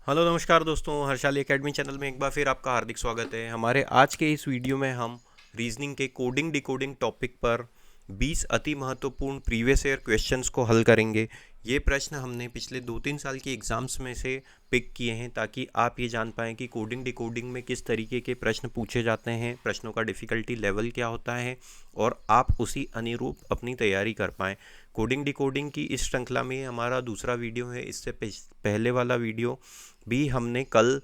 Hello नमस्कार दोस्तों, Harshali academy channel में एक बार फिर आपका हार्दिक स्वागत है। हमारे आज के इस वीडियो में हम रीजनिंग के कोडिंग डिकोडिंग टॉपिक पर 20 अति महत्वपूर्ण प्रीवियस ईयर क्वेश्चंस को हल करेंगे। ये प्रश्न हमने पिछले 2-3 साल के एग्जाम्स में से पिक किए हैं ताकि आप ये जान पाएँ कि कोडिंग डिकोडिंग में किस तरीके के प्रश्न पूछे जाते हैं, प्रश्नों का डिफ़िकल्टी लेवल क्या होता है और आप उसी अनुरूप अपनी तैयारी कर पाएँ। कोडिंग डिकोडिंग की इस श्रृंखला में हमारा दूसरा वीडियो है। इससे पहले वाला वीडियो भी हमने कल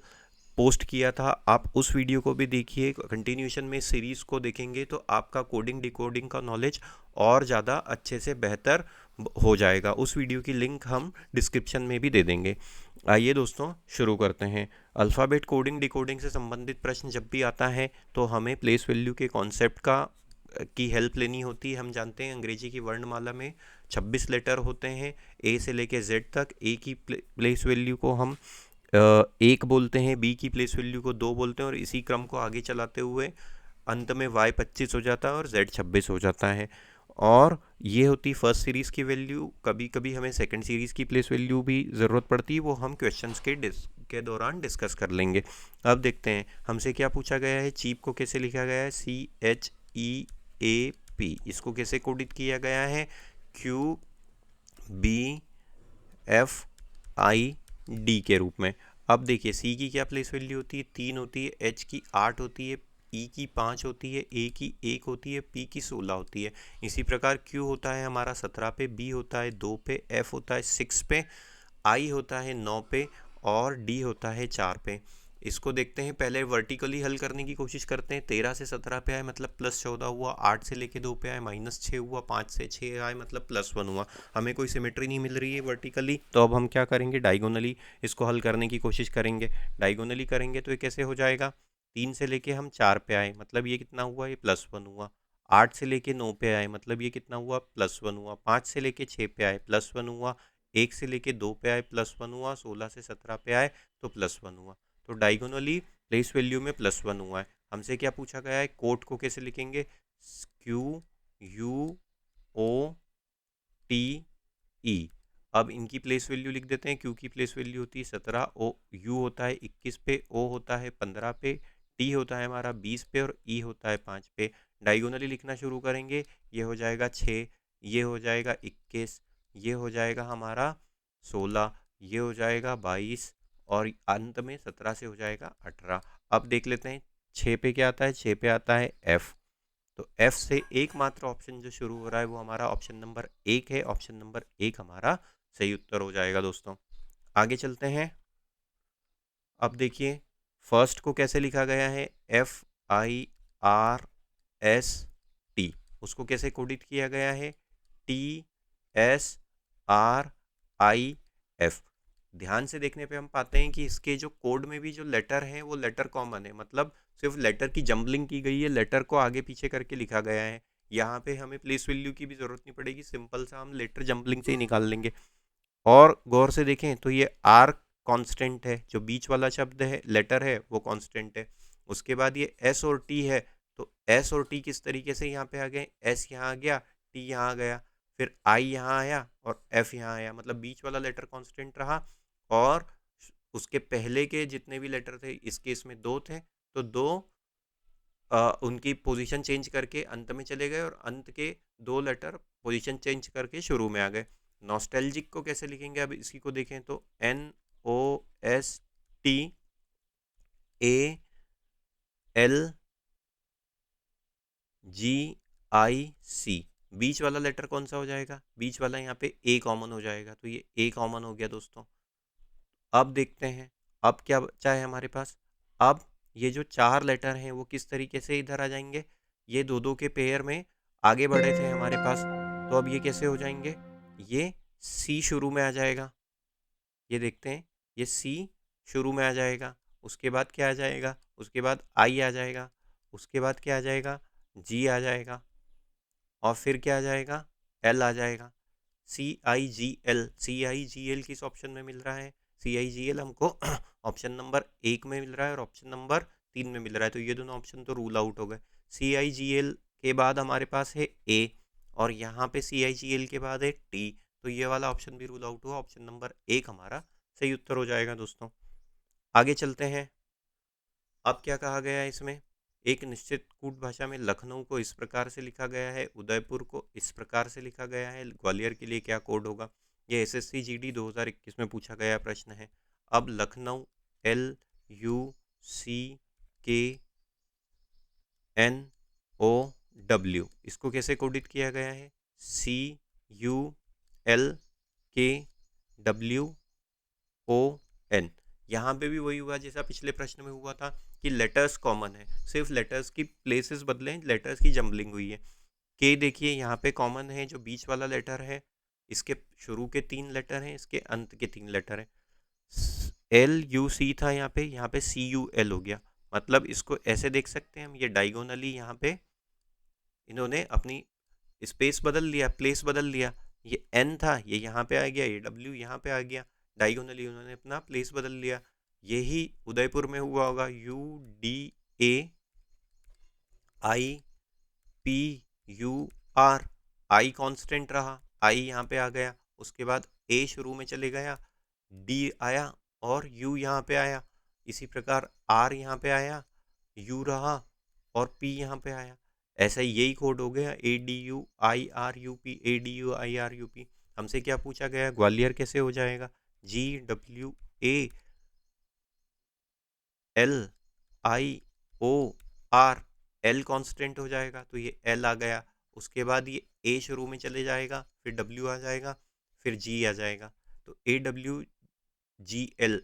पोस्ट किया था। आप उस वीडियो को भी देखिए। कंटिन्यूशन में सीरीज़ को देखेंगे तो आपका कोडिंग डिकोडिंग का नॉलेज और ज़्यादा अच्छे से बेहतर हो जाएगा। उस वीडियो की लिंक हम डिस्क्रिप्शन में भी दे देंगे। आइए दोस्तों शुरू करते हैं। अल्फ़ाबेट कोडिंग डिकोडिंग से संबंधित प्रश्न जब भी आता है तो हमें प्लेस वैल्यू के कॉन्सेप्ट की हेल्प लेनी होती है। हम जानते हैं अंग्रेजी की वर्णमाला में 26 लेटर होते हैं, ए से लेके जेड तक। ए की प्लेस वैल्यू को हम एक बोलते हैं, बी की प्लेस वैल्यू को दो बोलते हैं और इसी क्रम को आगे चलाते हुए अंत में वाई 25 हो जाता है और जेड 26 हो जाता है। और ये होती फर्स्ट सीरीज़ की वैल्यू। कभी कभी हमें सेकंड सीरीज़ की प्लेस वैल्यू भी ज़रूरत पड़ती है, वो हम क्वेश्चंस के दौरान डिस्कस कर लेंगे। अब देखते हैं हमसे क्या पूछा गया है। चीप को कैसे लिखा गया है, CHEAP। इसको कैसे कोडित किया गया है, QBFID के रूप में। अब देखिए सी की क्या प्लेस वैल्यू होती है, 3 होती है, एच की 8 होती है, ई की 5 होती है, ए की 1 होती है, पी की 16 होती है। इसी प्रकार क्यू होता है हमारा 17 पे, बी होता है 2 पे, एफ होता है 6 पे, आई होता है 9 पे और डी होता है 4 पे। इसको देखते हैं, पहले वर्टिकली हल करने की कोशिश करते हैं। 13 से 17 पे आए मतलब +14 हुआ, 8 से लेके 2 पे आए -6 हुआ, 5 से 6 आए मतलब +1 हुआ। हमें कोई सिमेट्री नहीं मिल रही है वर्टिकली, तो अब हम क्या करेंगे, डायगोनली इसको हल करने की कोशिश करेंगे। डायगोनली करेंगे तो ये कैसे हो जाएगा, 3 से लेके हम 4 पे आए मतलब ये कितना हुआ, ये +1 हुआ। 8 से लेके 9 पे आए मतलब ये कितना हुआ, +1 हुआ। 5 से लेके 6 पे आए +1 हुआ। 1 से लेके 2 पे आए +1 हुआ। 16 से 17 पे आए तो +1 हुआ। तो डायगोनली प्लेस वैल्यू में +1 हुआ है। हमसे क्या पूछा गया है, कोट को कैसे लिखेंगे, QUOTE। अब इनकी प्लेस वैल्यू लिख देते हैं। क्यू की प्लेस वैल्यू होती है 17, ओ यू होता है 21 पे, ओ होता है 15 पे, टी होता है हमारा 20 पे और ई होता है 5 पे। डायगोनली लिखना शुरू करेंगे। ये हो जाएगा 6, ये हो जाएगा 21, ये हो जाएगा हमारा 16, ये हो जाएगा 22 और अंत में 17 से हो जाएगा 18। अब देख लेते हैं 6 पे क्या आता है, 6 पे आता है एफ। तो एफ से एकमात्र ऑप्शन जो शुरू हो रहा है वो हमारा ऑप्शन नंबर 1 है। ऑप्शन नंबर 1 हमारा सही उत्तर हो जाएगा दोस्तों। आगे चलते हैं। अब देखिए फर्स्ट को कैसे लिखा गया है, FIRST। उसको कैसे कोडित किया गया है, TSRIF। ध्यान से देखने पे हम पाते हैं कि इसके जो कोड में भी जो लेटर हैं वो लेटर कॉमन है, मतलब सिर्फ लेटर की जंबलिंग की गई है, लेटर को आगे पीछे करके लिखा गया है। यहाँ पे हमें प्लेस वैल्यू की भी जरूरत नहीं पड़ेगी, सिंपल सा हम लेटर जंबलिंग से ही निकाल लेंगे। और गौर से देखें तो ये आर कांस्टेंट है, जो बीच वाला शब्द है लेटर है वो कांस्टेंट है। उसके बाद ये एस और टी है, तो एस और टी किस तरीके से यहाँ पे आ गए, एस यहाँ आ गया, टी यहाँ आ गया, फिर आई यहाँ आया और एफ यहाँ आया, मतलब बीच वाला लेटर कांस्टेंट रहा। और उसके पहले के जितने भी लेटर थे, इस केस में दो थे, तो दो उनकी पोजीशन चेंज करके अंत में चले गए और अंत के दो लेटर पोजीशन चेंज करके शुरू में आ गए। नॉस्टैल्जिक को कैसे लिखेंगे, अब इसी को देखें तो NOSTALGIC। बीच वाला लेटर कौन सा हो जाएगा, बीच वाला यहाँ पे ए कॉमन हो जाएगा, तो ये ए कॉमन हो गया दोस्तों। अब देखते हैं अब क्या बचा है हमारे पास। अब ये जो चार लेटर हैं वो किस तरीके से इधर आ जाएंगे, ये दो दो के पेयर में आगे बढ़े थे हमारे पास, तो अब ये कैसे हो जाएंगे, ये सी शुरू में आ जाएगा। ये देखते हैं, ये सी शुरू में आ जाएगा। उसके बाद क्या आ जाएगा, उसके बाद आई आ जाएगा, उसके बाद क्या आ जाएगा, जी आ जाएगा और फिर क्या आ जाएगा, एल आ जाएगा। CIGL किस ऑप्शन में मिल रहा है, CIGL हमको ऑप्शन नंबर 1 में मिल रहा है और ऑप्शन नंबर 3 में मिल रहा है, तो ये दोनों ऑप्शन तो रूल आउट हो गए। CIGL के बाद हमारे पास है ए और यहाँ पे CIGL के बाद है टी, तो ये वाला ऑप्शन भी रूल आउट हुआ। ऑप्शन नंबर 1 हमारा सही उत्तर हो जाएगा दोस्तों। आगे चलते हैं। अब क्या कहा गया है इसमें, एक निश्चित कूट भाषा में लखनऊ को इस प्रकार से लिखा गया है, उदयपुर को इस प्रकार से लिखा गया है, ग्वालियर के लिए क्या कोड होगा। ये एसएससी जीडी 2021 में पूछा गया प्रश्न है। अब लखनऊ LUCKNOW इसको कैसे कोडित किया गया है, CULKWON। यहाँ पे भी वही हुआ जैसा पिछले प्रश्न में हुआ था कि लेटर्स कॉमन है, सिर्फ लेटर्स की प्लेसेस बदले, लेटर्स की जम्बलिंग हुई है। के देखिए यहाँ पे कॉमन है, जो बीच वाला लेटर है, इसके शुरू के 3 लेटर हैं, इसके अंत के 3 लेटर हैं। LUC था यहाँ पे CUL हो गया। मतलब इसको ऐसे देख सकते हैं हम, ये डायगोनली यहाँ पे इन्होंने अपनी स्पेस बदल लिया, प्लेस बदल लिया। ये N था, ये यहाँ पे आ गया, ये W यहाँ पे आ गया। डायगोनली उन्होंने अपना प्लेस बदल लिया। यही उदयपुर में हुआ होगा, UDAIPUR। आई कांस्टेंट रहा, आई यहाँ पे आ गया, उसके बाद ए शुरू में चले गया, डी आया और यू यहाँ पे आया। इसी प्रकार आर यहाँ पे आया, यू रहा और पी यहाँ पे आया। ऐसा ही यही कोड हो गया, ADUIRUP, ADUIRUP। हमसे क्या पूछा गया, ग्वालियर कैसे हो जाएगा, GWALIOR। एल कांस्टेंट हो जाएगा तो ये एल आ गया। उसके बाद ये ए शुरू में चले जाएगा, फिर डब्ल्यू आ जाएगा, फिर जी आ जाएगा। तो AWGL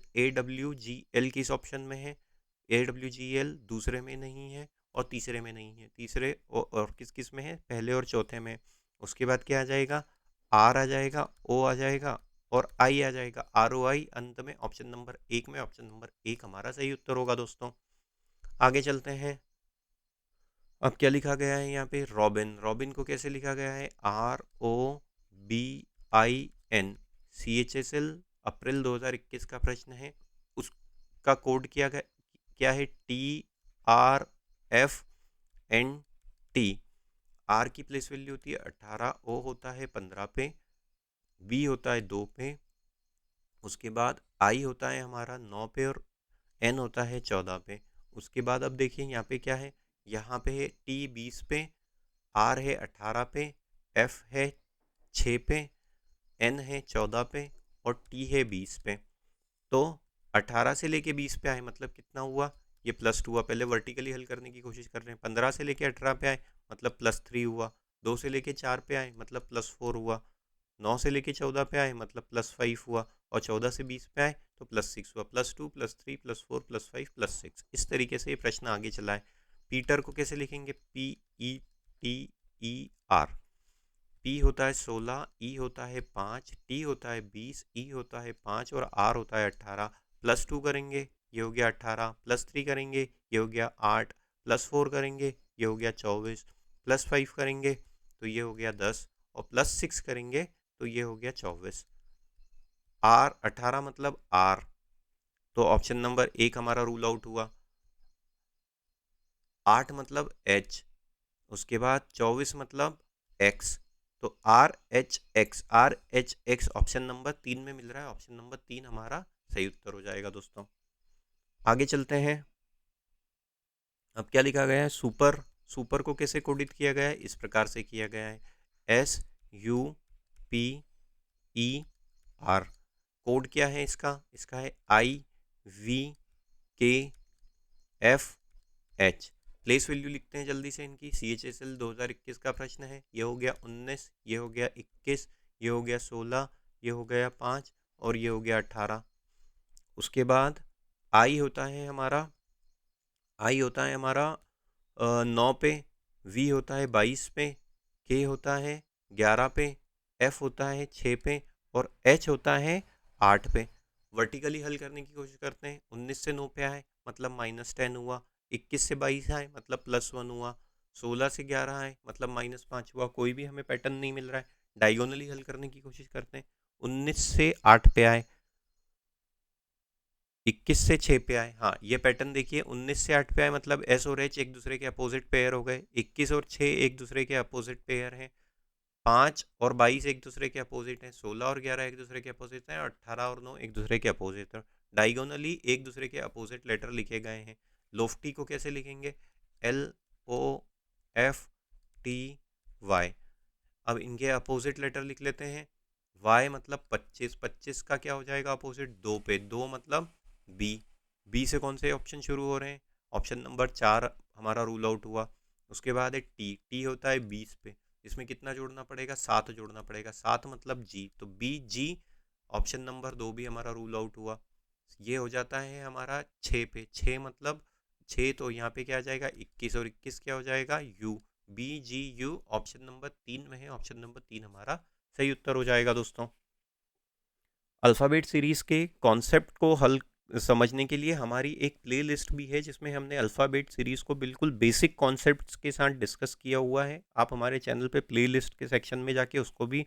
किस ऑप्शन में है, AWGL दूसरे में नहीं है और तीसरे में नहीं है। तीसरे और किस किस में है, पहले और चौथे में। उसके बाद क्या आ जाएगा, आर आ जाएगा, ओ आ जाएगा और आई आ जाएगा, ROI अंत में ऑप्शन नंबर 1 में। ऑप्शन नंबर 1 हमारा सही उत्तर होगा दोस्तों। आगे चलते हैं। अब क्या लिखा गया है यहाँ पे, रॉबिन। रॉबिन को कैसे लिखा गया है, ROBIN, CHSL। अप्रैल 2021 का प्रश्न है, उसका कोड क्या है, TRFNT। आर की प्लेस वैल्यू होती है 18, ओ होता है 15 पे, बी होता है 2 पे, उसके बाद आई होता है हमारा 9 पे और एन होता है 14 पे। उसके बाद अब देखिए यहाँ पे क्या है, यहाँ पे है टी 20 पे, आर है 18 पे, एफ है 6 पे, एन है 14 पे और टी है 20 पे। तो 18 से लेके 20 पे आए मतलब कितना हुआ, ये +2 हुआ। पहले वर्टिकली हल करने की कोशिश कर रहे हैं। 15 से लेके 18 पे आए मतलब +3 हुआ। 2 से लेके 4 पे आए मतलब +4 हुआ। 9 से लेके 14 पे आए मतलब +5 हुआ और 14 से 20 पे आए तो +6 हुआ। +2 +3 +4 +5 +6। इस तरीके से ये प्रश्न आगे चला है। पीटर को कैसे लिखेंगे, PETER। पी होता है 16, ई होता है 5, टी होता है 20, ई होता है 5 और आर होता है 18। +2 करेंगे ये हो गया 18, +3 करेंगे ये हो गया 8, +4 करेंगे ये हो गया 24, +5 करेंगे तो ये हो गया 10 और +6 करेंगे तो ये हो गया 24। आर 18 मतलब आर, तो ऑप्शन नंबर 1 हमारा रूल आउट हुआ। 8 मतलब एच, उसके बाद 24 मतलब एक्स, तो RHX ऑप्शन नंबर 3 में मिल रहा है। ऑप्शन नंबर 3 हमारा सही उत्तर हो जाएगा दोस्तों। आगे चलते हैं। अब क्या लिखा गया है, सुपर। सुपर को कैसे कोडित किया गया है, इस प्रकार से किया गया है, SUPER। कोड क्या है इसका, इसका है IVKFH। प्लेस वैल्यू लिखते हैं जल्दी से इनकी। CHSL 2021 का प्रश्न है, ये हो गया 19, ये हो गया 21, ये हो गया 16, ये हो गया 5 और ये हो गया 18। उसके बाद आई होता है हमारा, 9 पे, V होता है 22 पे, K होता है 11 पे, F होता है 6 पे और H होता है 8 पे। वर्टिकली हल करने की कोशिश करते हैं। 19 से 9 पे आए मतलब -10 हुआ, 21 से 22 आए मतलब +1 हुआ, 16 से 11 आए मतलब -5 हुआ। कोई भी हमें पैटर्न नहीं मिल रहा है, डायगोनली हल करने की कोशिश करते हैं। 19 से 8 पे आए, 21 से 6 पे आए, हाँ ये पैटर्न देखिए। 19 से 8 पे आए मतलब S और H एक दूसरे के अपोजिट पेयर हो गए। 21 और 6 एक दूसरे के अपोजिट पेयर हैं। 5 और 22 एक दूसरे के अपोजिट हैं। 16 और 11 एक दूसरे के अपोजिट हैं और 18 और 9 एक दूसरे के अपोजिट हैं। डायगोनली एक दूसरे के अपोजिट लेटर लिखे गए हैं। लोफ्टी को कैसे लिखेंगे? LOFTY। अब इनके अपोजिट लेटर लिख लेते हैं। y मतलब 25, 25 का क्या हो जाएगा अपोजिट? 2 पे, 2 मतलब b। b से कौन से ऑप्शन शुरू हो रहे हैं? ऑप्शन नंबर 4 हमारा रूल आउट हुआ। उसके बाद है t, t होता है 20 पे, इसमें कितना जोड़ना पड़ेगा? 7 जोड़ना पड़ेगा, 7 मतलब g, तो b g। ऑप्शन नंबर 2 भी हमारा रूल आउट हुआ। ये हो जाता है हमारा 6 पे, 6 मतलब 6, तो यहाँ पे क्या आ जाएगा? 21, और 21 क्या हो जाएगा? u। BGU ऑप्शन नंबर 3 में है, ऑप्शन नंबर 3 हमारा सही उत्तर हो जाएगा दोस्तों। अल्फ़ाबेट सीरीज़ के कॉन्सेप्ट को हल समझने के लिए हमारी एक प्लेलिस्ट भी है जिसमें हमने अल्फ़ाबेट सीरीज़ को बिल्कुल बेसिक कॉन्सेप्ट्स के साथ डिस्कस किया हुआ है। आप हमारे चैनल पे प्लेलिस्ट के सेक्शन में जाके उसको भी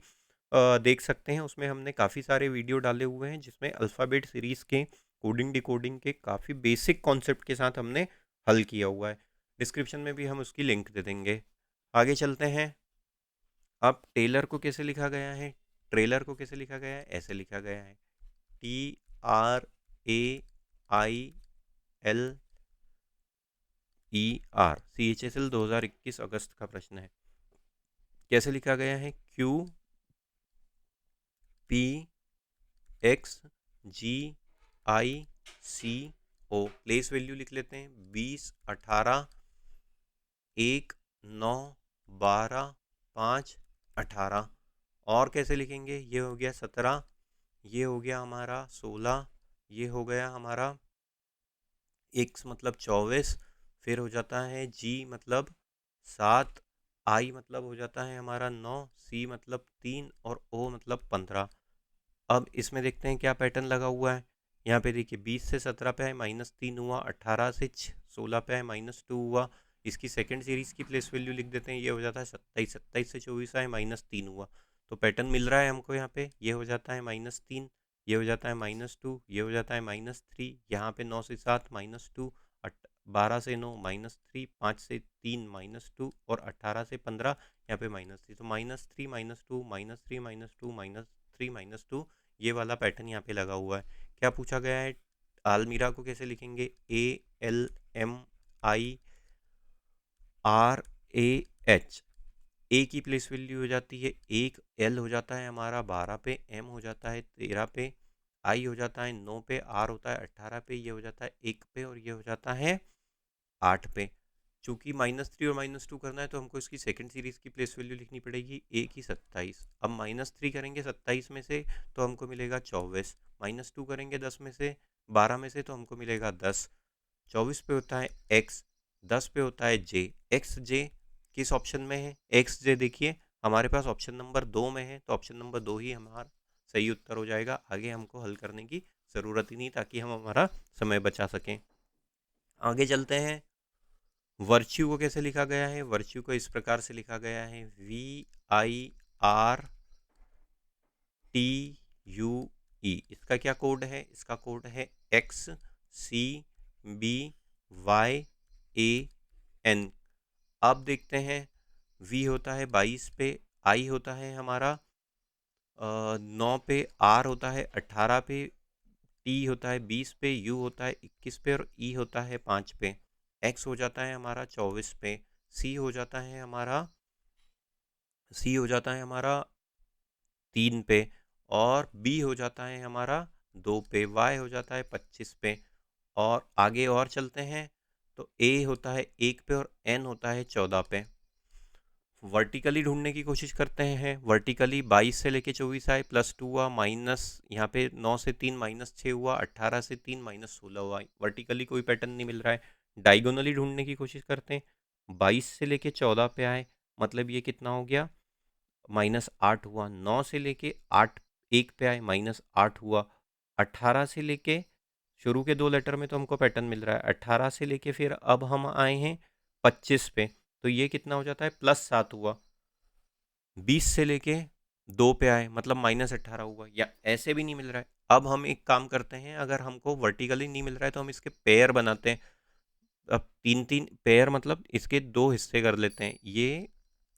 देख सकते हैं। उसमें हमने काफ़ी सारे वीडियो डाले हुए हैं जिसमें अल्फ़ाबेट सीरीज़ के कोडिंग डिकोडिंग के काफ़ी बेसिक कॉन्सेप्ट के साथ हमने हल किया हुआ है। डिस्क्रिप्शन में भी हम उसकी लिंक दे देंगे। आगे चलते हैं। अब टेलर को कैसे लिखा गया है? ट्रेलर को कैसे लिखा गया है? ऐसे लिखा गया है, TRAILER। CHSL 2021 अगस्त का प्रश्न है। कैसे लिखा गया है? QPXGICO। प्लेस वैल्यू लिख लेते हैं, 20, 18, 1, 9, 12, 5, 18। और कैसे लिखेंगे? ये हो गया 17, ये हो गया हमारा 16, ये हो गया हमारा x मतलब 24, फिर हो जाता है g मतलब 7, i मतलब हो जाता है हमारा 9, c मतलब 3 और o मतलब 15। अब इसमें देखते हैं क्या पैटर्न लगा हुआ है। यहाँ पे देखिए 20 से 17 पे है -3 हुआ, 18 से 16 पे है -2 हुआ। इसकी सेकंड सीरीज की प्लेस वैल्यू लिख देते हैं, ये हो जाता है 27, 27 से 24 आए -3 हुआ। तो पैटर्न मिल रहा है हमको यहाँ पे, ये हो जाता है -3, ये हो जाता है -2, ये हो जाता है -3, यहाँ पे 9 से 7 -2, 12 से 9 -3, 5 से 3 -2 और 18 से 15 यहाँ पे -3, तो -3 -2 -3 -2 -3 -2, ये वाला पैटर्न यहाँ पे लगा हुआ है। क्या पूछा गया है? आलमीरा को कैसे लिखेंगे? ALMIRAH। ए की प्लेस वैल्यू हो जाती है 1, एल हो जाता है हमारा 12 पे, एम हो जाता है 13 पे, आई हो जाता है 9 पे, आर होता है 18 पे, ये हो जाता है 1 पे और ये हो जाता है 8 पे। चूंकि -3 और -2 करना है तो हमको इसकी सेकंड सीरीज की प्लेस वैल्यू लिखनी पड़ेगी, ए की 27। अब -3 करेंगे 27 में से तो हमको मिलेगा 24, -2 करेंगे 10 में से 12 में से तो हमको मिलेगा 10। 24 पे होता है एक्स, 10 पे होता है जे। एक्स जे किस ऑप्शन में है? एक्स जे देखिए हमारे पास ऑप्शन नंबर 2 में है, तो ऑप्शन नंबर 2 ही हमारा सही उत्तर हो जाएगा। आगे हमको हल करने की ज़रूरत ही नहीं, ताकि हम हमारा समय बचा सकें। आगे चलते हैं। वर्च्यू को कैसे लिखा गया है? वर्च्यू को इस प्रकार से लिखा गया है, VIRTUE। इसका क्या कोड है? इसका कोड है XCBYAN। अब देखते हैं, V होता है 22 पे, I होता है हमारा 9 पे, R होता है 18 पे, T होता है 20 पे, U होता है 21 पे और E होता है 5 पे। X हो जाता है हमारा 24 पे, C हो जाता है हमारा 3 पे और B हो जाता है हमारा 2 पे, Y हो जाता है 25 पे। और आगे और चलते हैं तो A होता है 1 पे और N होता है 14 पे। वर्टिकली ढूंढने की कोशिश करते हैं। वर्टिकली 22 से लेके 24 आए, +2 हुआ, माइनस यहाँ पे 9 से 3 -6 हुआ, 18 से 3 -16 हुआ। वर्टिकली कोई पैटर्न नहीं मिल रहा है। डायगोनली ढूंढने की कोशिश करते हैं। 22 से लेके 14 पे आए, मतलब ये कितना हो गया? -8 हुआ। 9 से लेके 8 1 पे आए, -8 हुआ। 18 से लेके शुरू के 2 लेटर में तो हमको पैटर्न मिल रहा है। 18 से लेके फिर अब हम आए हैं 25 पे, तो ये कितना हो जाता है? +7 हुआ। 20 से लेके 2 पे आए, मतलब -18 हुआ, या ऐसे भी नहीं मिल रहा है। अब हम एक काम करते हैं, अगर हमको वर्टिकली नहीं मिल रहा है तो हम इसके पेयर बनाते हैं। अब 3-3 पेयर, मतलब इसके 2 हिस्से कर लेते हैं। ये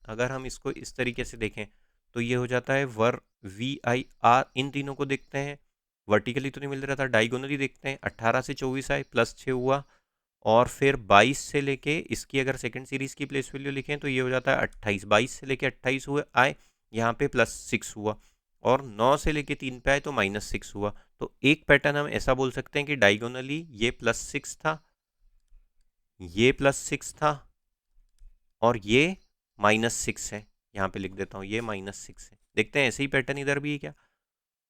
अगर हम इसको इस तरीके से देखें तो ये हो जाता है VIR। इन तीनों को देखते हैं, वर्टिकली तो नहीं मिल रहा था, डायगोनली देखते हैं। 18 से 24 आए, +6 हुआ, और फिर 22 से लेके इसकी अगर सेकंड सीरीज की प्लेस वैल्यू लिखें तो ये हो जाता है 28। 22 से लेके 28 हुए आए, यहाँ पे +6 हुआ, और 9 से लेके 3 पे आए तो -6 हुआ। तो एक पैटर्न हम ऐसा बोल सकते हैं कि डायगोनली ये +6 था, ये +6 था, और ये -6 है। यहाँ पे लिख देता हूँ, ये -6 है। देखते हैं ऐसे ही पैटर्न इधर भी है क्या।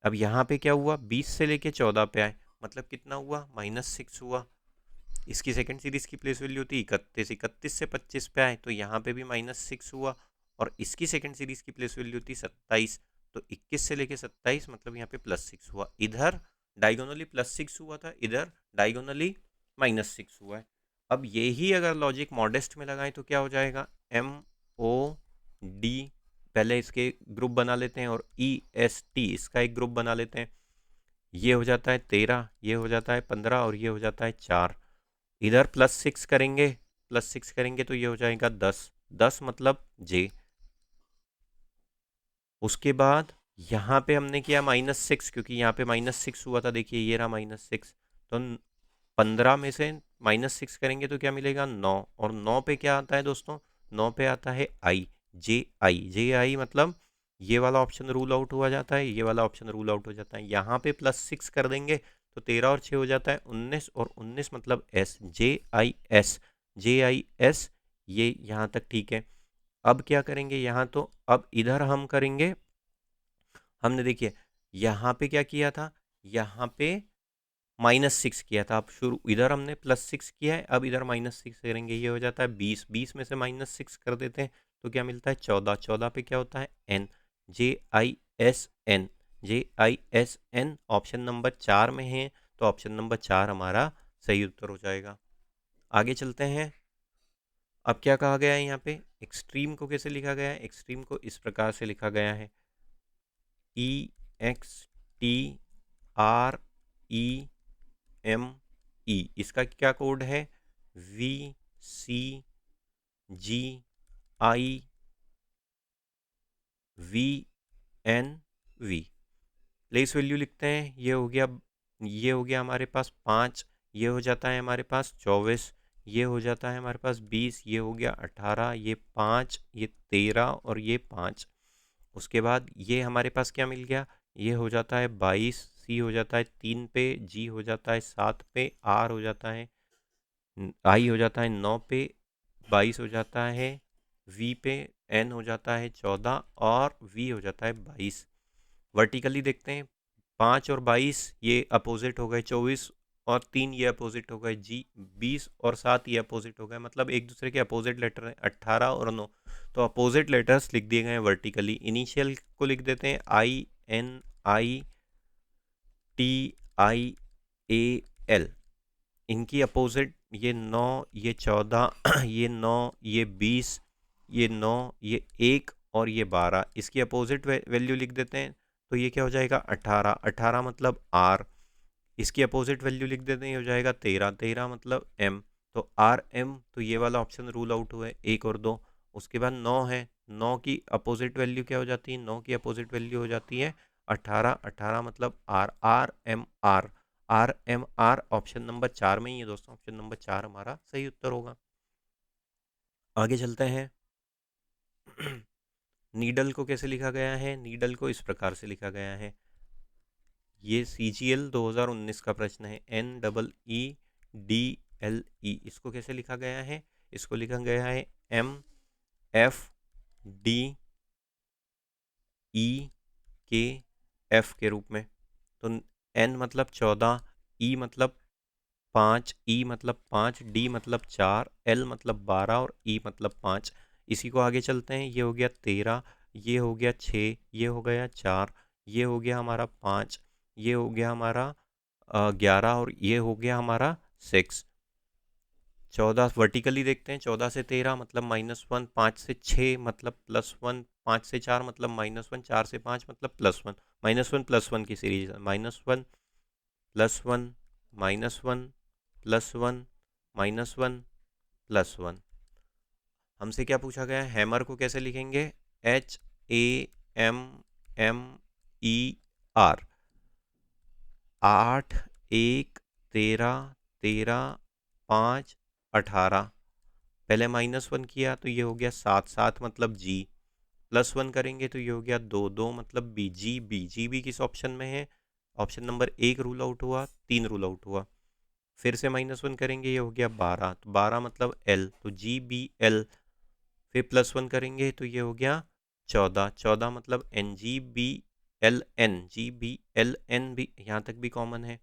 अब यहाँ पे क्या हुआ, 20 से लेके 14 पे आए, मतलब कितना हुआ, -6 हुआ। इसकी सेकंड सीरीज की प्लेस वैल्यू थी 31, 31 से 25 पे आए तो यहाँ पे भी -6 हुआ, और इसकी सेकंड सीरीज की प्लेस वैल्यू थी 27, तो 21 से लेके 27 मतलब यहाँ पे +6 हुआ। इधर डायगोनली +6 हुआ था, इधर डायगोनली -6 हुआ है। अब यही अगर लॉजिक मॉडेस्ट में लगाएं तो क्या हो जाएगा, MOD, पहले इसके ग्रुप बना लेते हैं, और EST इसका एक ग्रुप बना लेते हैं। ये हो जाता है 13, ये हो जाता है 15, और ये हो जाता है 4। इधर +6 करेंगे, +6 करेंगे तो ये हो जाएगा 10, 10 मतलब J। उसके बाद यहाँ पे हमने किया -6, क्योंकि यहाँ पे -6 हुआ था, देखिए ये रहा -6, तो 15 में से -6 करेंगे तो क्या मिलेगा, 9, और 9 पे क्या आता है दोस्तों, 9 पे आता है I, JI मतलब ये वाला ऑप्शन रूल आउट हुआ जाता है, ये वाला ऑप्शन रूल आउट हो जाता है। यहाँ पे +6 कर देंगे तो 13 और 6 हो जाता है 19, और 19 मतलब S, JIS, ये यहाँ तक ठीक है। अब क्या करेंगे यहाँ, तो अब इधर हम करेंगे, हमने देखिए यहाँ पे क्या किया था, यहाँ पे -6 किया था। अब शुरू इधर हमने +6 किया है, अब इधर -6 करेंगे, ये हो जाता है 20, 20 में से -6 कर देते हैं तो क्या मिलता है 14, 14 पे क्या होता है N, JISN, JISN option number 4 में है, तो ऑप्शन नंबर 4 हमारा सही उत्तर हो जाएगा। आगे चलते हैं। अब क्या कहा गया है यहाँ पे, एक्सट्रीम को कैसे लिखा गया है, एक्सट्रीम को इस प्रकार से लिखा गया है, EXTREME, इसका क्या कोड है, VCGIVNV। प्लेस वैल्यू लिखते हैं, ये हो गया, ये हो गया हमारे पास 5, ये हो जाता है हमारे पास 24, ये हो जाता है हमारे पास 20, ये हो गया 18, ये 5, ये 13, और ये 5। उसके बाद ये हमारे पास क्या मिल गया, ये हो जाता है 22, C हो जाता है 3 पे, G हो जाता है 7 पे, R हो जाता है, I हो जाता है 9 पे, 22 हो जाता है V पे, N हो जाता है 14, और V हो जाता है 22। वर्टिकली देखते हैं, 5 और 22 ये अपोजिट हो गए, 24 और 3 ये अपोजिट हो गए, जी 20 और 7 ये अपोजिट हो गए, मतलब एक दूसरे के अपोजिट लेटर हैं 18 और 9, तो अपोजिट लेटर्स लिख दिए गए हैं वर्टिकली। इनिशियल को लिख देते हैं INITIAL, इनकी अपोजिट, ये 9, ये 14, ये 9, ये 20, ये 9, ये 1, और ये 12, इसकी अपोजिट वैल्यू लिख देते हैं तो ये क्या हो जाएगा 18, 18 मतलब R, इसकी अपोजिट वैल्यू लिख देते हैं, ये हो जाएगा 13, 13 मतलब M, तो RM, तो ये वाला ऑप्शन रूल आउट हुआ है 1 और 2। उसके बाद 9 है, 9 की अपोजिट वैल्यू क्या हो जाती है, 9 की अपोजिट वैल्यू हो जाती है 18, 18 मतलब R, RMR, RMR option number 4 में ही है दोस्तों, ऑप्शन नंबर 4 हमारा सही उत्तर होगा। आगे चलते हैं। नीडल को कैसे लिखा गया है, नीडल को इस प्रकार से लिखा गया है, ये CGL 2019 का प्रश्न है, NEEDLE, इसको कैसे लिखा गया है, इसको लिखा गया है MFDEKF के रूप में। तो N मतलब 14, E मतलब 5, E मतलब 5, D मतलब 4, L मतलब 12, और E मतलब 5। इसी को आगे चलते हैं, ये हो गया 13, ये हो गया 6, ये हो गया 4, ये हो गया हमारा 5, ये हो गया हमारा 11, और ये हो गया हमारा 6। 14 वर्टिकली देखते हैं, 14 से 13 मतलब -1, 5 से 6 मतलब +1, 5 से 4 मतलब -1, 4 से 5 मतलब +1, -1 +1 की सीरीज है, -1 +1 -1 +1 -1 +1। हमसे क्या पूछा गया है, हैमर को कैसे लिखेंगे, HAMMER, 8, 1, 13, 13, 5, 18। पहले -1 किया तो ये हो गया 7, 7 मतलब जी। +1 करेंगे तो ये हो गया 2, 2 मतलब B. G B, G B किस ऑप्शन में है? ऑप्शन नंबर 1 रूल आउट हुआ, 3 रूल आउट हुआ। फिर से -1 करेंगे, ये हो गया 12, तो 12 मतलब एल, तो जी बी एल। फिर +1 करेंगे तो ये हो गया 14, 14 मतलब N. G B L N, G B L N भी यहाँ तक भी कॉमन है।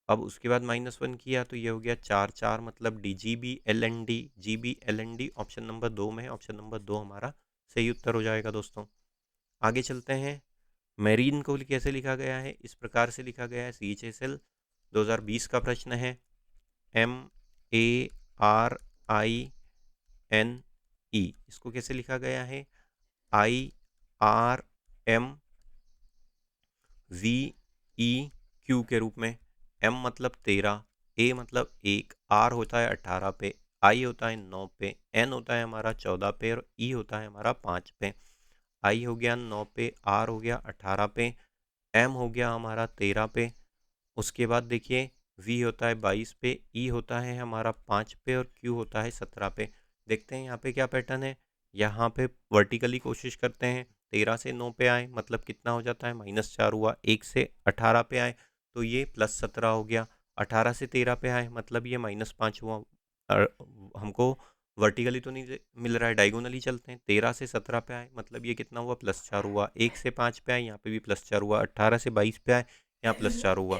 अब उसके बाद -1 किया तो ये हो गया 4, 4 मतलब D. G B L N D, G B L N D option number 2 में है। ऑप्शन नंबर 2 हमारा सही उत्तर हो जाएगा दोस्तों। आगे चलते हैं। मेरीन को कैसे लिखा गया है? इस प्रकार से लिखा गया है, CHSL। 2020 का प्रश्न है। MARINE, इसको कैसे लिखा गया है? IRMVEQ के रूप में। M मतलब 13, A मतलब 1, R होता है 18 पे, I होता है 9 पे, N होता है हमारा 14 पे और E होता है हमारा 5 पे। I हो गया 9 पे, R हो गया 18 पे, M हो गया हमारा 13 पे। उसके बाद देखिए V होता है 22 पे, E होता है हमारा 5 पे और Q होता है 17 पे। देखते हैं यहाँ पे क्या पैटर्न है। यहाँ पे वर्टिकली कोशिश करते हैं। 13 से 9 पे आए मतलब कितना हो जाता है? -4 हुआ। 1 से 18 पे आए तो ये +17 हो गया। 18 से 13 पे आए मतलब ये -5 हुआ। हमको वर्टिकली तो नहीं मिल रहा है, डायगोनली चलते हैं। 13 से 17 पे आए मतलब ये कितना हुआ? +4 हुआ। 1 से 5 पे आए, यहाँ पे भी +4 हुआ। 18 से 22 पे आए, यहाँ +4 हुआ।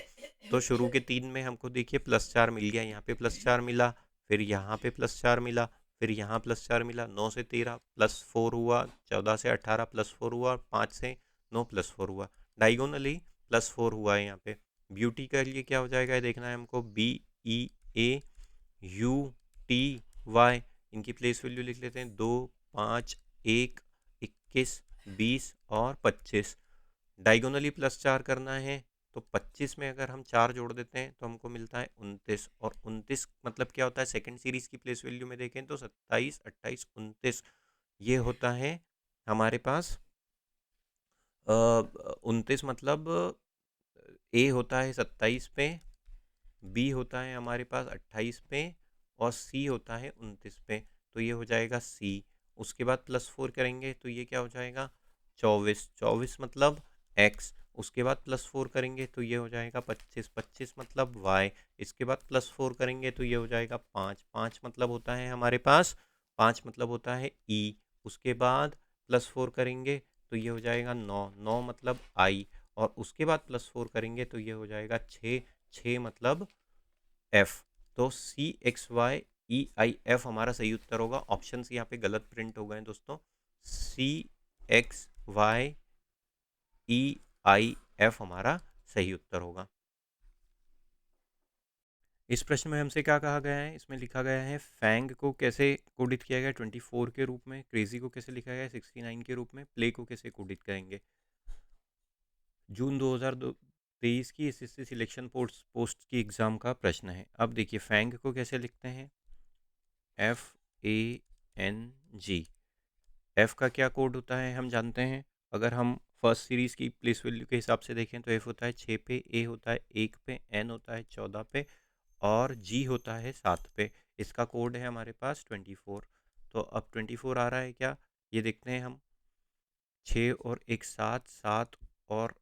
तो शुरू के 3 में हमको देखिए +4 मिल गया, यहाँ पे +4 मिला, फिर यहाँ पे +4 मिला, फिर यहाँ +4 मिला। 9 से 13 +4 हुआ, 14 से 18 +4 हुआ, 5 से 9 +4 हुआ। डायगोनली +4 हुआ है यहाँ पे। ब्यूटी के लिए क्या हो जाएगा ये देखना है हमको। BEAUTY, इनकी प्लेस वैल्यू लिख लेते हैं। 2, 5, 1, 21, 20 और 25। डायगोनली +4 करना है तो 25 में अगर हम 4 जोड़ देते हैं तो हमको मिलता है 29। और 29 मतलब क्या होता है? सेकंड सीरीज की प्लेस वैल्यू में देखें तो 27, 28, 29 ये होता है हमारे पास। 29 मतलब ए होता है 27 पे, बी होता है हमारे पास 28 पे और सी होता है 29 पे। तो ये हो जाएगा सी। उसके बाद +4 करेंगे तो ये क्या हो जाएगा? 24, 24 मतलब एक्स। उसके बाद +4 करेंगे तो ये हो जाएगा 25, 25 मतलब वाई। इसके बाद +4 करेंगे तो ये हो जाएगा 5, 5 मतलब होता है हमारे पास, 5 मतलब होता है ई। उसके बाद +4 करेंगे तो ये हो जाएगा 9, 9 मतलब आई। और उसके बाद +4 करेंगे तो ये हो जाएगा 6, 6 मतलब एफ। तो CXYEIF हमारा सही उत्तर होगा। ऑप्शंस यहाँ पे गलत प्रिंट हो गए हैं दोस्तों। CXYEIF हमारा सही उत्तर होगा। इस प्रश्न में हमसे क्या कहा गया है? इसमें लिखा गया है फैंग को कैसे कोडित किया गया 24 के रूप में, क्रेजी को कैसे लिखा गया 69 के रूप में, प्ले को कैसे कोडित करेंगे। जून 2023 की SSC सिलेक्शन पोस्ट की एग्ज़ाम का प्रश्न है। अब देखिए फैंग को कैसे लिखते हैं। FANG। एफ का क्या कोड होता है हम जानते हैं। अगर हम फर्स्ट सीरीज़ की प्लेस वैल्यू के हिसाब से देखें तो एफ होता है 6 पे, ए होता है 1 पे, एन होता है 14 पे और जी होता है 7 पे। इसका कोड है हमारे पास 24। तो अब 24 आ रहा है क्या, ये देखते हैं हम। 6 और 1 7, 7 और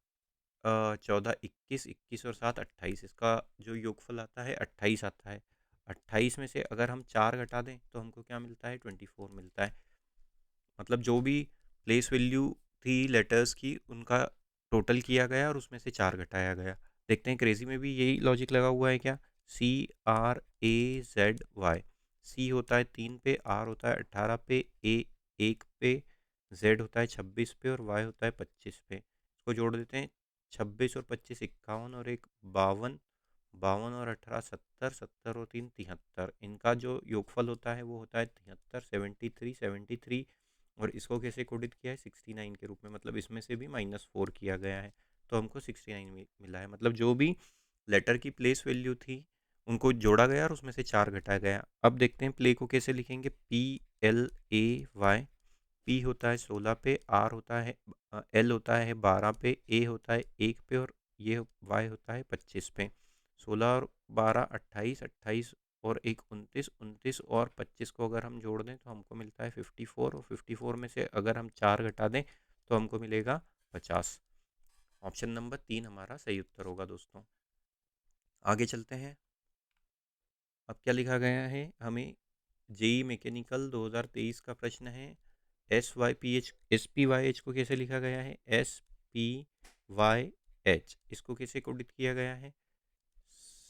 14 21, 21 और 7 28। इसका जो योगफल आता है 28 आता है। 28 में से अगर हम 4 घटा दें तो हमको क्या मिलता है? 24 मिलता है। मतलब जो भी प्लेस वैल्यू थी लेटर्स की उनका टोटल किया गया और उसमें से 4 घटाया गया। देखते हैं क्रेजी में भी यही लॉजिक लगा हुआ है क्या। CRAZY। सी होता है 3 पे, आर होता है 18 पे, ए 1 पे, जेड होता है 26 पे और वाई होता है 25 पे। इसको जोड़ देते हैं। 26 और 25 51 और 1 52, 52 और 18 70, 70 और 3 73। इनका जो योगफल होता है वो होता है 73, 73, 73। और इसको कैसे कोडित किया है? 69 के रूप में। मतलब इसमें से भी -4 किया गया है तो हमको 69 मिला है। मतलब जो भी लेटर की प्लेस वैल्यू थी उनको जोड़ा गया और उसमें से 4 घटाया गया। अब देखते हैं प्ले को कैसे लिखेंगे। PLAY। पी होता है 16 पे, आर होता है एल होता है 12 पे, ए होता है 1 पे और ये y होता है 25 पे। 16 और 12 28, 28 और एक 29, 29 और 25 को अगर हम जोड़ दें तो हमको मिलता है 54, और 54 में से अगर हम 4 घटा दें तो हमको मिलेगा 50। ऑप्शन नंबर 3 हमारा सही उत्तर होगा दोस्तों। आगे चलते हैं। अब क्या लिखा गया है हमें, जेई मैकेनिकल 2023 का प्रश्न है। SPYH को कैसे लिखा गया है, SPYH इसको कैसे कोडित किया गया है,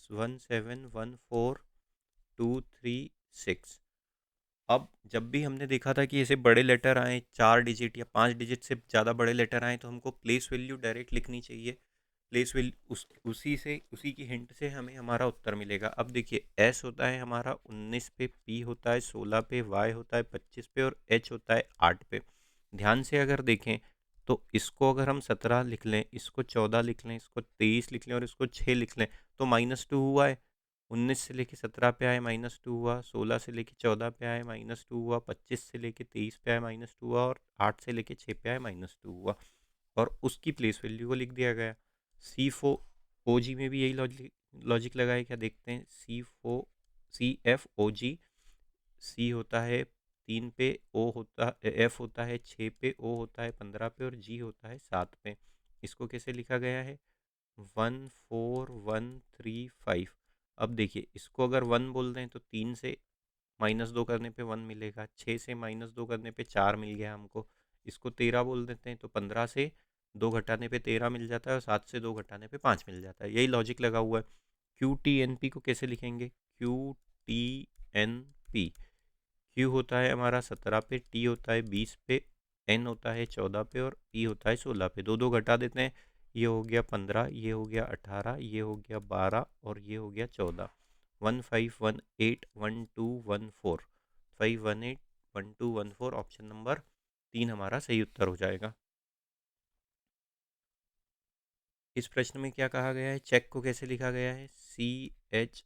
1714236। अब जब भी हमने देखा था कि ऐसे बड़े लेटर आए, 4 डिजिट या 5 डिजिट से ज़्यादा बड़े लेटर आए, तो हमको प्लेस वैल्यू डायरेक्ट लिखनी चाहिए। प्लेस वैल्यू उसी की हिंट से हमें हमारा उत्तर मिलेगा। अब देखिए, एस होता है हमारा 19 पे, पी होता है 16 पे, वाई होता है 25 पे और एच होता है 8 पे। ध्यान से अगर देखें तो इसको अगर हम 17 लिख लें, इसको 14 लिख लें, इसको 23 लिख लें और इसको 6 लिख लें तो -2 हुआ है। 19 से लेके 17 पे आए -2 हुआ, 16 से लेके 14 पे आए -2 हुआ, 25 से लेके 23 पे आए -2 हुआ और 8 से लेके 6 पे आए -2 हुआ, और उसकी प्लेस वैल्यू को लिख दिया गया। C4OG में भी यही लॉजिक लगाए, क्या देखते हैं। CFOG, सी होता है 3 पे, ओ होता एफ होता है 6 पे, ओ होता है 15 पे और जी होता है 7 पे। इसको कैसे लिखा गया है, 14135। अब देखिए, इसको अगर 1 बोल दें तो 3 से -2 करने पे 1 मिलेगा, 6 से -2 करने पे 4 मिल गया हमको। इसको 13 बोल देते हैं तो 15 से 2 घटाने पे 13 मिल जाता है और 7 से 2 घटाने पे 5 मिल जाता है। यही लॉजिक लगा हुआ है। QTNP को कैसे लिखेंगे, QTNP, क्यू होता है हमारा 17 पे, टी होता है 20 पे, एन होता है 14 पे और पी होता है 16 पे। दो दो घटा देते हैं, ये हो गया 15, ये हो गया 18, ये हो गया 12 और ये हो गया 14। 15181214, 5181214, ऑप्शन नंबर 3 हमारा सही उत्तर हो जाएगा। इस प्रश्न में क्या कहा गया है, चेक को कैसे लिखा गया है, CHE,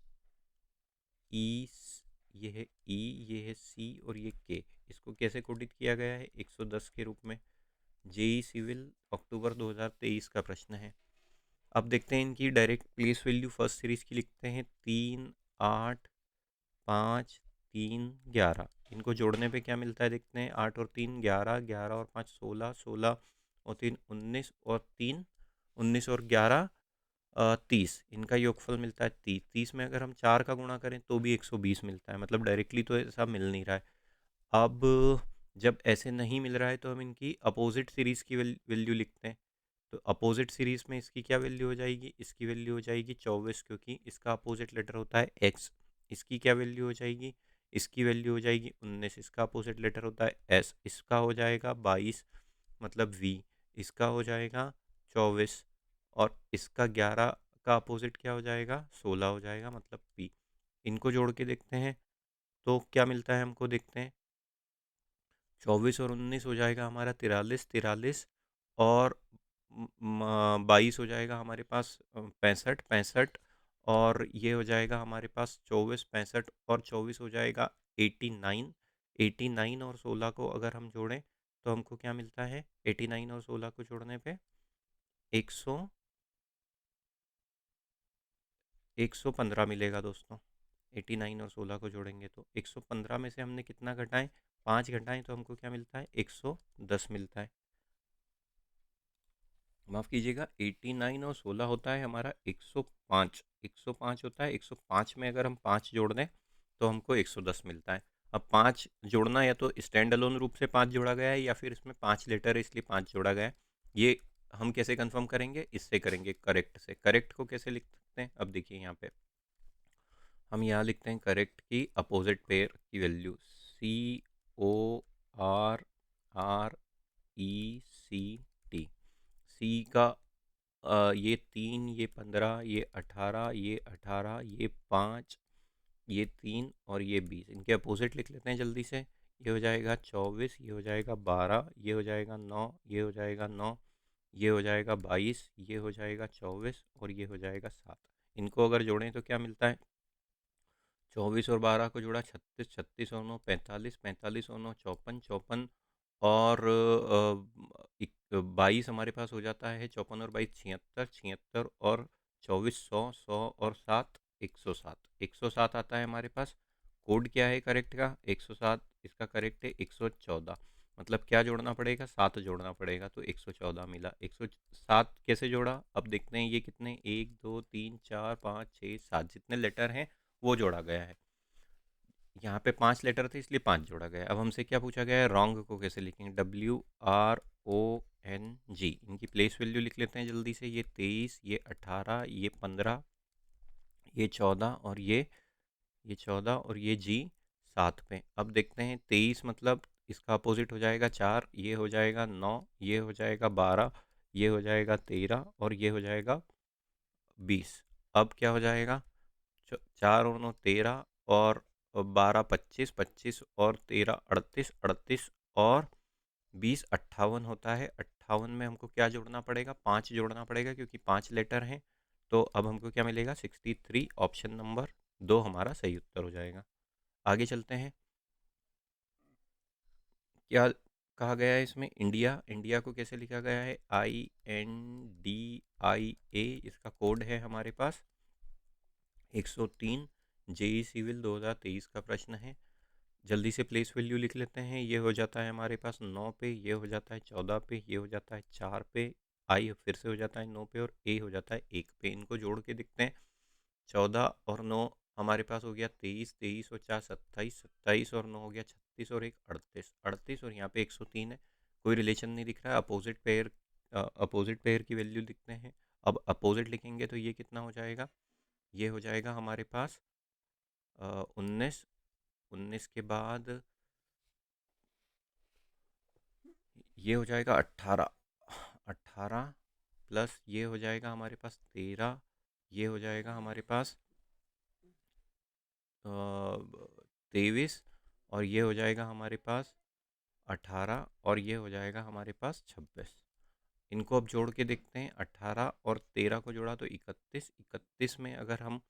ये है ई, ये है सी और ये के। इसको कैसे कोडित किया गया है, 110 के रूप में। जेई सिविल अक्टूबर 2023 का प्रश्न है। अब देखते हैं इनकी direct place value first series की लिखते हैं, 3 8 5 3 11। इनको जोड़ने पे क्या मिलता है देखते हैं, 8 और 3 11, 11 और 5 16, 16 और 3 19 और 3 19 और 11 30। इनका योगफल मिलता है 30। 30 में अगर हम 4 का गुणा करें तो भी 120 मिलता है, मतलब डायरेक्टली तो ऐसा मिल नहीं रहा है। अब जब ऐसे नहीं मिल रहा है तो हम इनकी अपोजिट सीरीज़ की वैल्यू लिखते हैं। तो अपोजिट सीरीज़ में इसकी क्या वैल्यू हो जाएगी, इसकी वैल्यू हो जाएगी 24, क्योंकि इसका अपोजिट लेटर होता है एक्स। इसकी क्या वैल्यू हो जाएगी, इसकी वैल्यू हो जाएगी 19। इसका अपोजिट लेटर होता है एस, इसका हो जाएगा 22 मतलब वी। इसका हो जाएगा 24 और इसका 11 का अपोजिट क्या हो जाएगा, 16 हो जाएगा मतलब पी। इनको जोड़ के देखते हैं तो क्या मिलता है हमको, देखते हैं। 24 और 19 हो जाएगा हमारा 43, 43 और 22 हो जाएगा हमारे पास 65, 65 और ये हो जाएगा हमारे पास 24, 65 और 24 हो जाएगा 89। 89 और 16 को अगर हम जोड़ें तो हमको क्या मिलता है, 89 और 16 को जोड़ने पे 100 115 मिलेगा दोस्तों। 89 और 16 को जोड़ेंगे तो 115 में से हमने कितना घटाएं, 5 घटाएं तो हमको क्या मिलता है, 110 मिलता है। माफ़ कीजिएगा, 89 और 16 होता है हमारा 105। 105 होता है, 105 में अगर हम 5 जोड़ दें तो हमको 110 मिलता है। अब 5 जोड़ना या तो स्टैंड अलोन रूप से 5 जोड़ा गया है या फिर इसमें 5 लेटर है इसलिए 5 जोड़ा गया है। ये हम कैसे कंफर्म करेंगे, इससे करेंगे करेक्ट से। करेक्ट को कैसे लिख सकते हैं, अब देखिए यहाँ पे हम यहाँ लिखते हैं करेक्ट की अपोजिट पेयर की वैल्यू, CORRECT। सी का ये 3, ये 15, ये 18, ये 18, ये 5, ये 3 और ये 20। इनके अपोजिट लिख लेते हैं जल्दी से। ये हो जाएगा 24, ये हो जाएगा 12, ये हो जाएगा 9, ये हो जाएगा 9, ये हो जाएगा 22, ये हो जाएगा 24 और ये हो जाएगा 7। इनको अगर जोड़ें तो क्या मिलता है, 24 और 12 को जोड़ा 36, 36 और 9 45, 45 और 9 54, 54 और तो 22 हमारे पास हो जाता है 54 और 22 76, 76 और 24 100, 100 और 7 107, 107 आता है हमारे पास। कोड क्या है करेक्ट का? 107 इसका करेक्ट है 114। मतलब क्या जोड़ना पड़ेगा? 7 जोड़ना पड़ेगा, तो 114 मिला। 107 कैसे जोड़ा? अब देखते हैं ये कितने, 1 2 3 4 5 6 7 जितने लेटर हैं वो जोड़ा गया है। यहाँ पे 5 लेटर थे इसलिए 5 जोड़ा गया। अब हमसे क्या पूछा गया है? रॉन्ग को कैसे लिखेंगे? WRONG। इनकी प्लेस वैल्यू लिख लेते हैं जल्दी से। ये 23, ये 18, ये 15, ये 14 और ये 14 और ये जी 7 पे। अब देखते हैं 23 मतलब इसका अपोजिट हो जाएगा 4, ये हो जाएगा 9, ये हो जाएगा 12, ये हो जाएगा 13 और ये हो जाएगा 20। अब क्या हो जाएगा? 4 और 9 13 और 12 25, 25 और 13 38, 38 और 20 58 होता है। 58 में हमको क्या जोड़ना पड़ेगा? 5 जोड़ना पड़ेगा क्योंकि 5 लेटर हैं। तो अब हमको क्या मिलेगा? 63। ऑप्शन नंबर 2 हमारा सही उत्तर हो जाएगा। आगे चलते हैं। क्या कहा गया है इसमें? इंडिया। इंडिया को कैसे लिखा गया है? INDIA। इसका कोड है हमारे पास 103। जेई सिविल 2023 का प्रश्न है। जल्दी से प्लेस वैल्यू लिख लेते हैं। ये हो जाता है हमारे पास 9 पे, ये हो जाता है 14 पे, ये हो जाता है 4 पे, आई फिर से हो जाता है 9 पे और ए हो जाता है 1 पे। इनको जोड़ के देखते हैं। 14 और 9 हमारे पास हो गया 23, 23 और 4 27, 27 और 9 हो गया 36 और 1 38, 38 और यहाँ पे 103 है। कोई रिलेशन नहीं दिख रहा है। अपोजिट पेयर की वैल्यू लिखते हैं। अब अपोजिट लिखेंगे तो ये कितना हो जाएगा? ये हो जाएगा हमारे पास 19। 19 के बाद ये हो जाएगा 18। 18 प्लस ये हो जाएगा हमारे पास 13, ये हो जाएगा हमारे पास 23 और ये हो जाएगा हमारे पास 18 और ये हो जाएगा हमारे पास 26। इनको अब जोड़ के देखते हैं। 18 और 13 को जोड़ा तो 31। 31 में अगर हम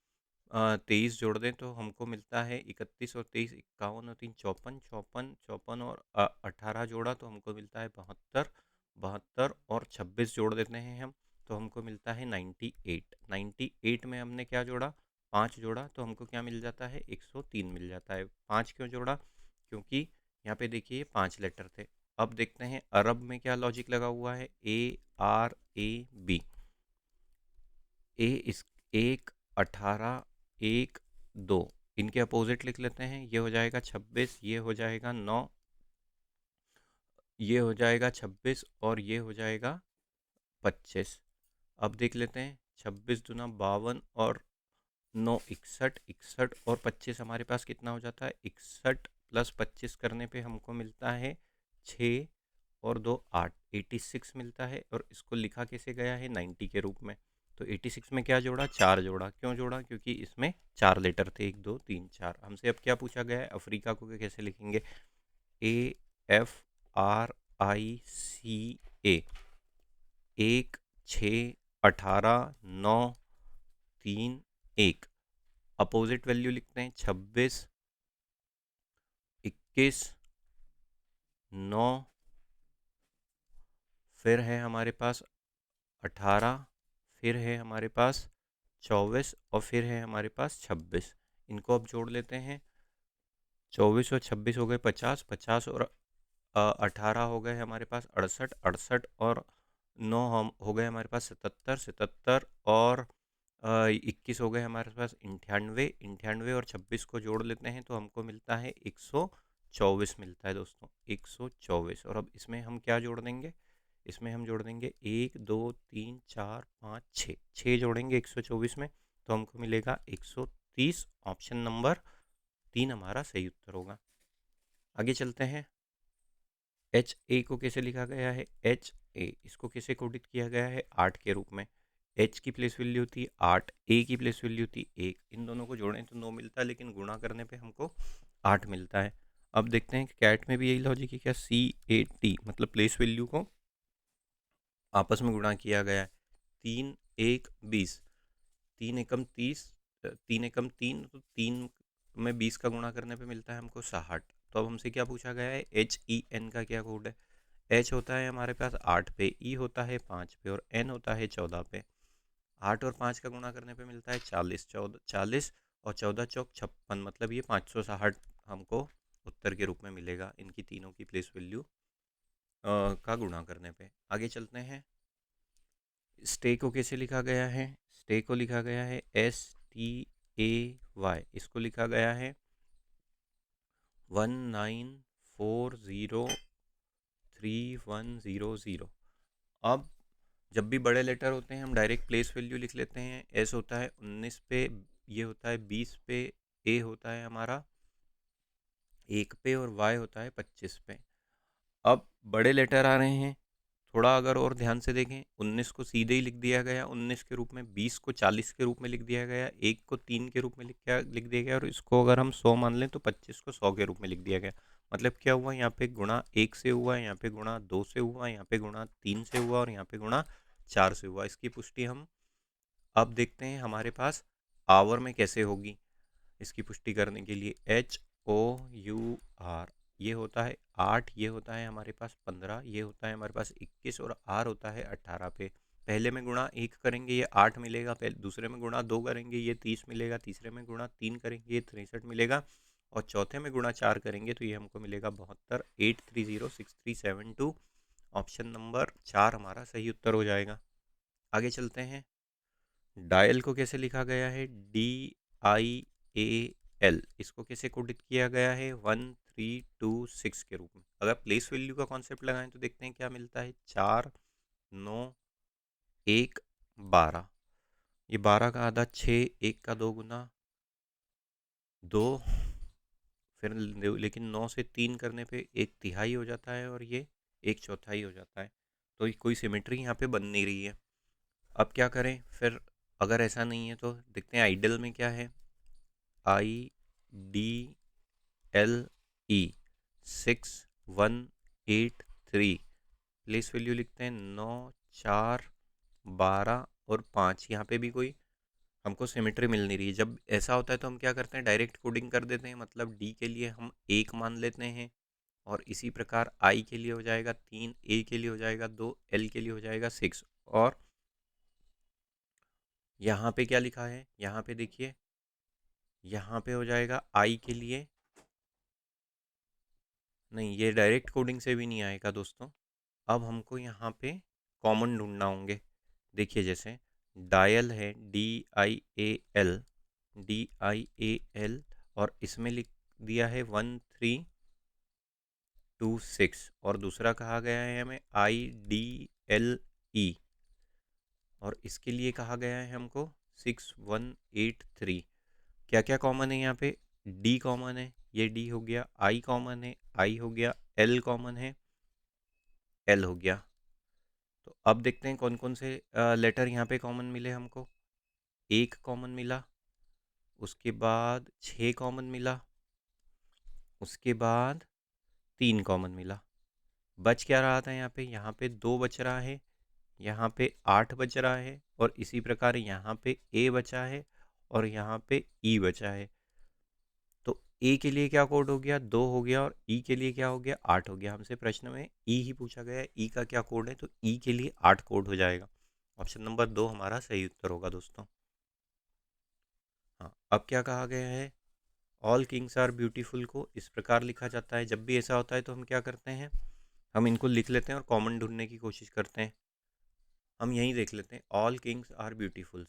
23 जोड़ दें तो हमको मिलता है 31 और 23 51 और 3 54, 54 54 और 18 जोड़ा तो हमको मिलता है 72। 72 और 26 जोड़ देते हैं हम तो हमको मिलता है 98। 98 में हमने क्या जोड़ा? 5 जोड़ा तो हमको क्या मिल जाता है? 103 मिल जाता है। 5 क्यों जोड़ा? क्योंकि यहाँ पे देखिए 5 लेटर थे। अब देखते हैं अरब में क्या लॉजिक लगा हुआ है। ARAB। ए इस 1 18 1 2 इनके अपोजिट लिख लेते हैं। ये हो जाएगा 26, ये हो जाएगा 9, ये हो जाएगा 26 और ये हो जाएगा 25। अब देख लेते हैं। 26 दूना 52 और 9 61, 61 और 25 हमारे पास कितना हो जाता है? 61 प्लस 25 करने पे हमको मिलता है 6 और 2 8, 86 मिलता है। और इसको लिखा कैसे गया है? 90 के रूप में। तो 86 में क्या जोड़ा? 4 जोड़ा। क्यों जोड़ा? क्योंकि इसमें 4 लेटर थे, 1 2 3 4। हमसे अब क्या पूछा गया है? अफ्रीका को कैसे लिखेंगे? AFRICA। 1 6 18 9 3 1। अपोजिट वैल्यू लिखते हैं। 26 21 9 फिर है हमारे पास 18, फिर है हमारे पास 24 और फिर है हमारे पास 26। इनको अब जोड़ लेते हैं। 24 और 26 हो गए 50, 50 और 18 हो गए हमारे पास 68, 68 और 9 हम हो गए हमारे पास 77, 77 और 21 हो गए हमारे पास 98, 98 और 26 को जोड़ लेते हैं तो हमको मिलता है 124 मिलता है दोस्तों, 124। और अब इसमें हम क्या जोड़ देंगे? इसमें हम जोड़ देंगे 1 2 3 4 5 6, 6 जोड़ेंगे 124 में तो हमको मिलेगा 130। ऑप्शन नंबर 3 हमारा सही उत्तर होगा। आगे चलते हैं। HA को कैसे लिखा गया है? HA इसको कैसे कोडित किया गया है? 8 के रूप में। H की प्लेस वैल्यू थी 8, A की प्लेस वैल्यू थी 1। इन दोनों को जोड़ें तो 9 मिलता है लेकिन गुणा करने पे हमको 8 मिलता है। अब देखते हैं कि कैट में भी यही लॉजिक है क्या? CAT मतलब प्लेस वैल्यू को आपस में गुणा किया गया है। 3 1 20, 3 एकम 30, 3 एकम 3 तो 3 में 20 का गुणा करने पे मिलता है हमको 60। तो अब हमसे क्या पूछा गया है? HEN का क्या कोड है? एच होता है हमारे पास 8 पे, ई होता है 5 पे और एन होता है 14 पे। 8 और 5 का गुणा करने पे मिलता है 40, 40 और 14 चौक 56, मतलब ये 560 हमको उत्तर के रूप में मिलेगा इनकी तीनों की प्लेस वैल्यू का गुणा करने पे। आगे चलते हैं। स्टे को कैसे लिखा गया है? स्टे को लिखा गया है STAY, इसको लिखा गया है 19403100। अब जब भी बड़े लेटर होते हैं हम डायरेक्ट प्लेस वैल्यू लिख लेते हैं। एस होता है 19 पे, ये होता है 20 पे, ए होता है हमारा 1 पे और वाई होता है 25 पे। अब बड़े लेटर आ रहे हैं, थोड़ा अगर और ध्यान से देखें, 19 को सीधे ही लिख दिया गया 19 के रूप में, 20 को 40 के रूप में लिख दिया गया, 1 को 3 के रूप में लिख दिया गया और इसको अगर हम 100 मान लें तो 25 को 100 के रूप में लिख दिया गया। मतलब क्या हुआ, यहाँ पे गुणा 1 से हुआ, यहाँ पे गुणा 2 से हुआ, यहाँ पे गुणा 3 से हुआ और यहाँ पे गुणा 4 से हुआ। इसकी पुष्टि हम अब देखते हैं हमारे पास आवर में कैसे होगी। इसकी पुष्टि करने के लिए HOUR, ये होता है 8, ये होता है हमारे पास 15, ये होता है हमारे पास 21 और आर होता है 18 पे। पहले में गुणा 1 करेंगे ये 8 मिलेगा, पहले दूसरे में गुणा 2 करेंगे ये 30 मिलेगा, तीसरे में गुणा 3 करेंगे ये 63 मिलेगा और चौथे में गुणा 4 करेंगे तो ये हमको मिलेगा 72, 8306372। ऑप्शन नंबर 4 हमारा सही उत्तर हो जाएगा। आगे चलते हैं। डायल को कैसे लिखा गया है? DIAL, इसको कैसे कोडित किया गया है? 1326 के रूप में। अगर प्लेस वैल्यू का कॉन्सेप्ट लगाएं तो देखते हैं क्या मिलता है। 4 9 1 12, ये 12 का आधा 6, 1 का 2 गुना 2, फिर लेकिन 9 से 3 करने पे 1/3 हो जाता है और ये 1/4 हो जाता है। तो कोई सिमेट्री यहाँ पे बन नहीं रही है। अब क्या करें फिर? अगर ऐसा नहीं है तो देखते हैं आइडल में क्या है। IDLE 6183, प्लेस वैल्यू लिखते हैं 9 4 12 और 5। यहाँ पे भी कोई हमको सिमेट्री मिल नहीं रही है। जब ऐसा होता है तो हम क्या करते हैं, डायरेक्ट कोडिंग कर देते हैं। मतलब डी के लिए हम 1 मान लेते हैं और इसी प्रकार आई के लिए हो जाएगा 3, ए के लिए हो जाएगा 2, एल के लिए हो जाएगा 6। और यहाँ पे क्या लिखा है, यहाँ पे देखिए, यहाँ पे हो जाएगा आई के लिए, नहीं ये डायरेक्ट कोडिंग से भी नहीं आएगा दोस्तों। अब हमको यहाँ पे कॉमन ढूंढना होंगे। देखिए जैसे डायल है DIAL, DIAL और इसमें लिख दिया है 1326 और दूसरा कहा गया है हमें IDLE और इसके लिए कहा गया है हमको 6183। क्या क्या कॉमन है यहाँ पे? डी कॉमन है, ये डी हो गया, आई कॉमन है, आई हो गया, एल कॉमन है, एल हो गया। तो अब देखते हैं कौन कौन से लेटर यहाँ पे कॉमन मिले हमको। 1 कॉमन मिला, उसके बाद 6 कॉमन मिला, उसके बाद 3 कॉमन मिला। बच क्या रहा था यहाँ पे? यहाँ पे 2 बच रहा है, यहाँ पे 8 बच रहा है और इसी प्रकार यहाँ पे ए बचा है और यहाँ पे ई बचा है। तो ए के लिए क्या कोड हो गया? 2 हो गया और ई के लिए क्या हो गया? 8 हो गया। हमसे प्रश्न में ई ही पूछा गया है, ई का क्या कोड है, तो ई के लिए 8 कोड हो जाएगा। ऑप्शन नंबर 2 हमारा सही उत्तर होगा दोस्तों। हाँ, अब क्या कहा गया है? ऑल किंग्स आर ब्यूटीफुल को इस प्रकार लिखा जाता है। जब भी ऐसा होता है तो हम क्या करते हैं, हम इनको लिख लेते हैं और कॉमन ढूंढने की कोशिश करते हैं। हम यहीं देख लेते हैं, all kings are beautiful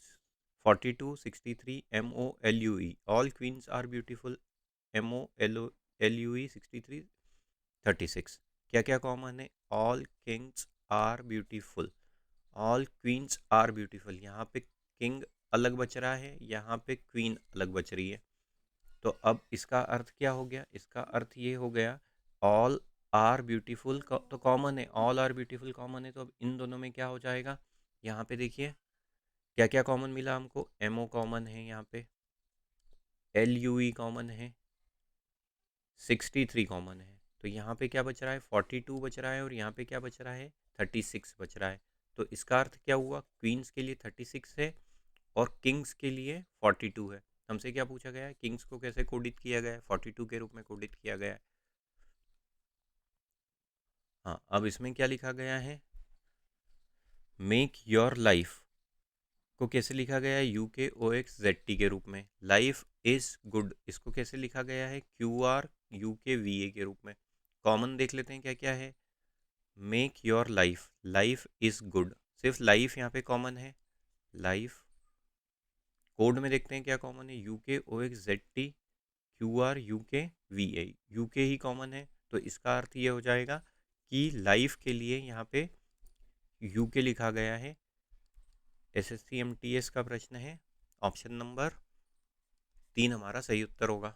4263 MOLUE, all queens are beautiful MOLUE 63 36। क्या क्या कॉमन है? All kings are beautiful, all queens are beautiful. यहाँ पे किंग अलग बच रहा है, यहाँ पे क्वीन अलग बच रही है। तो अब इसका अर्थ क्या हो गया? इसका अर्थ ये हो गया ऑल आर ब्यूटीफुल तो कॉमन है, ऑल आर ब्यूटीफुल कॉमन है, तो अब इन दोनों में क्या हो जाएगा? यहाँ पे देखिए क्या क्या कॉमन मिला हमको। MO कॉमन है, यहाँ पे LUE कॉमन है, 63 कॉमन है। तो यहाँ पे क्या बच रहा है? 42 बच रहा है और यहाँ पे क्या बच रहा है? 36 बच रहा है। तो इसका अर्थ क्या हुआ? क्वींस के लिए 36 है और किंग्स के लिए 42 है। हमसे क्या पूछा गया है? किंग्स को कैसे कोडित किया गया है? 42 के रूप में कोडित किया गया है। हाँ, अब इसमें क्या लिखा गया है, मेक योर लाइफ को कैसे लिखा गया है, UKOXZT के रूप में। लाइफ इज गुड इसको कैसे लिखा गया है, QRUKVA के रूप में। कॉमन देख लेते हैं क्या क्या है। Make your life, life is good, सिर्फ लाइफ यहाँ पे कॉमन है। लाइफ कोड में देखते हैं क्या कॉमन है, UKOXZT QRUKVA, यूके ही कॉमन है। तो इसका अर्थ ये हो जाएगा कि लाइफ के लिए यहाँ पे यूके लिखा गया है। SSC MTS का प्रश्न है, ऑप्शन नंबर 3 हमारा सही उत्तर होगा।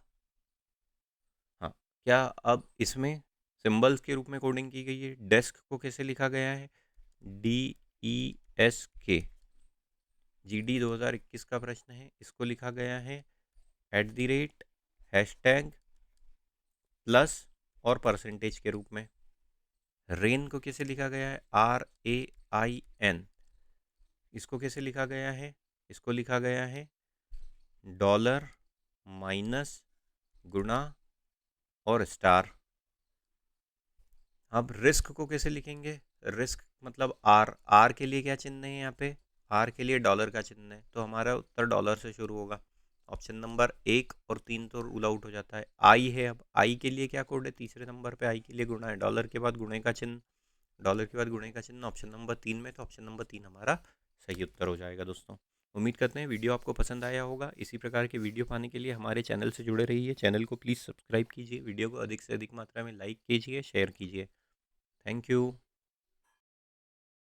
हाँ, क्या अब इसमें सिंबल्स के रूप में कोडिंग की गई है। डेस्क को कैसे लिखा गया है, DESK। GD 2021 का प्रश्न है, इसको लिखा गया है @ हैशटैग प्लस और परसेंटेज के रूप में। रेन को कैसे लिखा गया है, RAIN। इसको कैसे लिखा गया है, इसको लिखा गया है डॉलर माइनस गुणा और स्टार। अब रिस्क को कैसे लिखेंगे, रिस्क मतलब आर के लिए क्या चिन्ह है यहाँ पे, आर के लिए डॉलर का चिन्ह है, तो हमारा उत्तर डॉलर से शुरू होगा। ऑप्शन नंबर 1 और 3 तो रूल आउट हो जाता है। आई है, अब आई के लिए क्या कोड है, तीसरे नंबर पे आई के लिए गुणा है, डॉलर के बाद गुणे का चिन्ह, डॉलर के बाद गुणे का चिन्ह ऑप्शन नंबर 3 में, तो ऑप्शन नंबर 3 हमारा सही उत्तर हो जाएगा। दोस्तों, उम्मीद करते हैं वीडियो आपको पसंद आया होगा। इसी प्रकार के वीडियो पाने के लिए हमारे चैनल से जुड़े रहिए। चैनल को प्लीज़ सब्सक्राइब कीजिए, वीडियो को अधिक से अधिक मात्रा में लाइक कीजिए, शेयर कीजिए। Thank you.